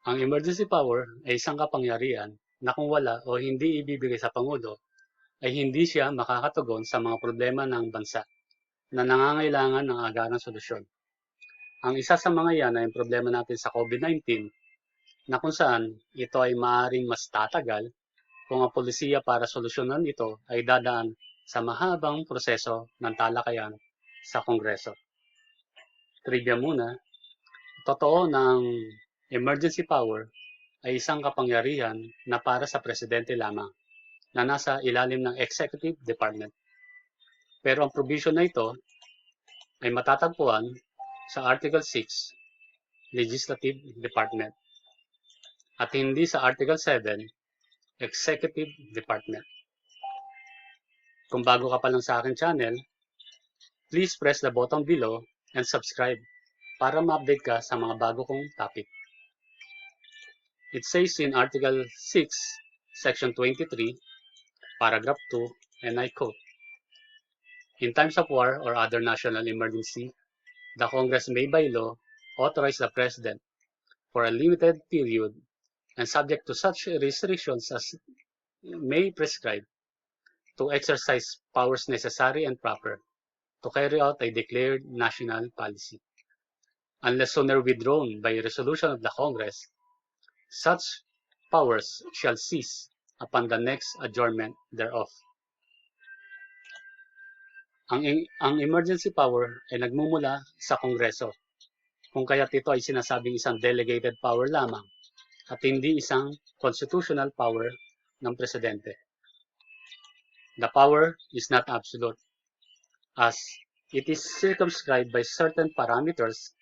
Ang emergency power ay isang kapangyarihan na kung wala o hindi ibibigay sa Pangulo ay hindi siya makakatugon sa mga problema ng bansa na nangangailangan ng agarang solusyon. Ang isa sa mga yan ay ang problema natin sa COVID-19 na kung saan ito ay maaaring mas tatagal kung ang polisiya para solusyonan ito ay dadaan sa mahabang proseso ng talakayan sa Kongreso. Trivia muna, totoo na ang emergency power ay isang kapangyarihan na para sa presidente lamang na nasa ilalim ng executive department. Pero ang provision na ito ay matatagpuan sa Article 6, Legislative Department, at hindi sa Article 7, Executive Department. Kung bago ka pa lang sa aking channel, please press the button below and subscribe para ma-update ka sa mga bago kong topic. It says in Article 6, Section 23, Paragraph 2, and I quote, "In times of war or other national emergency, the Congress may by law authorize the President for a limited period and subject to such restrictions as may prescribe to exercise powers necessary and proper to carry out a declared national policy. Unless sooner withdrawn by resolution of the Congress, such powers shall cease upon the next adjournment thereof." Ang emergency power ay nagmumula sa Kongreso, kung kaya't ito ay sinasabing isang delegated power lamang at hindi isang constitutional power ng presidente. The power is not absolute, as it is circumscribed by certain parameters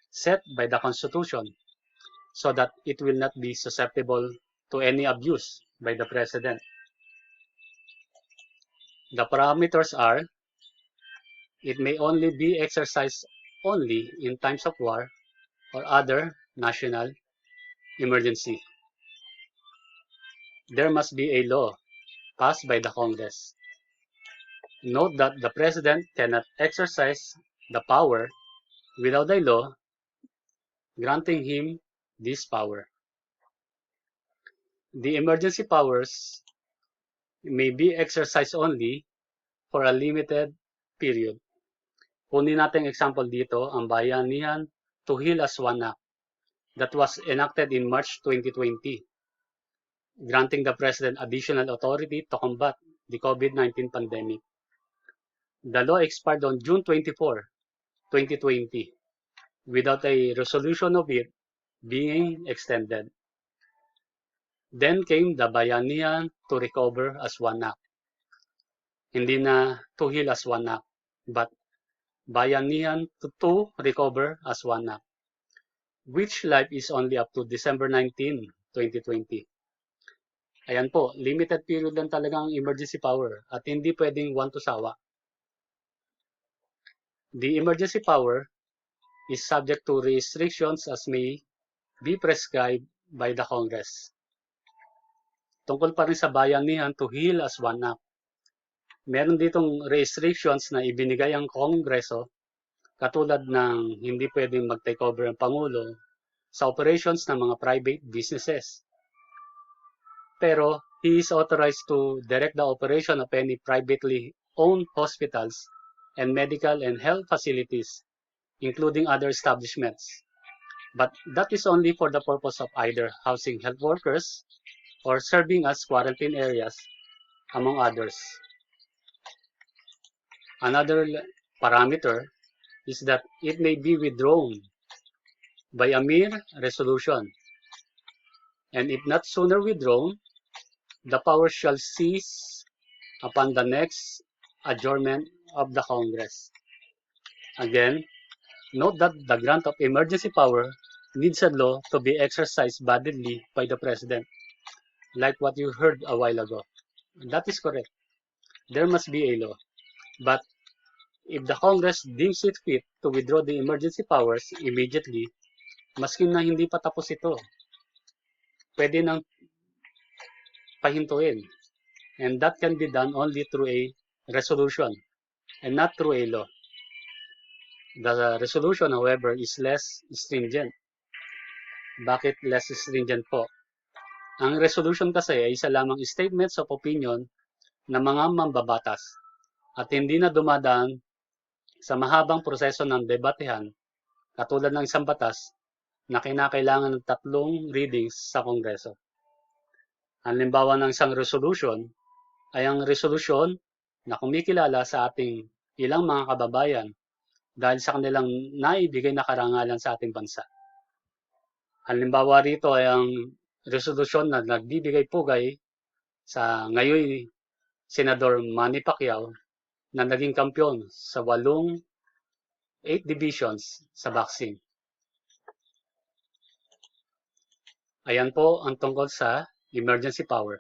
set by the Constitution so that it will not be susceptible to any abuse by the President. The parameters are: it may only be exercised only in times of war or other national emergency. There must be a law passed by the Congress. Note that the President cannot exercise the power without a law granting him this power. The emergency powers may be exercised only for a limited period. Kunin natin example dito ang Bayanihan to Heal as One Act that was enacted in March 2020, granting the President additional authority to combat the COVID-19 pandemic. The law expired on June 24, 2020, without a resolution of it being extended. Then came the Bayanihan to Recover as One Act. Hindi na to Heal as One Act, but Bayanihan to Recover as One Act, which life is only up to December 19, 2020. Ayan po, limited period lang talaga ang emergency power at hindi pwedeng one to sawa. The emergency power is subject to restrictions as may be prescribed by the Congress. Tungkol pa rin sa Bayanihan to Heal as One Act, meron ditong restrictions na ibinigay ang Kongreso, katulad ng hindi pwedeng mag-take over ang Pangulo sa operations ng mga private businesses. Pero he is authorized to direct the operation of any privately owned hospitals and medical and health facilities, including other establishments. But that is only for the purpose of either housing health workers or serving as quarantine areas, among others. Another parameter is that it may be withdrawn by a mere resolution, and if not sooner withdrawn, the power shall cease upon the next adjournment of the Congress. Again, note that the grant of emergency power needs a law to be exercised validly by the President, like what you heard a while ago. That is correct. There must be a law. But if the Congress deems it fit to withdraw the emergency powers immediately, maski na hindi pa tapos ito, pwede nang pahintuin. And that can be done only through a resolution and not through a law. The resolution, however, is less stringent. Bakit less stringent po? Ang resolution kasi ay isa lamang statements of opinion ng mga mambabatas at hindi na dumadaan sa mahabang proseso ng debatehan katulad ng isang batas na kinakailangan ng 3 readings sa Kongreso. Ang halimbawa ng isang resolution ay ang resolusyon na kumikilala sa ating ilang mga kababayan dahil sa kanilang naibigay na karangalan sa ating bansa. Halimbawa rito ay ang resolusyon na nagbibigay pugay sa ngayon Senador Manny Pacquiao na naging kampiyon sa 8 divisions sa boxing. Ayan po ang tungkol sa emergency power.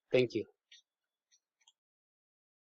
Thank you.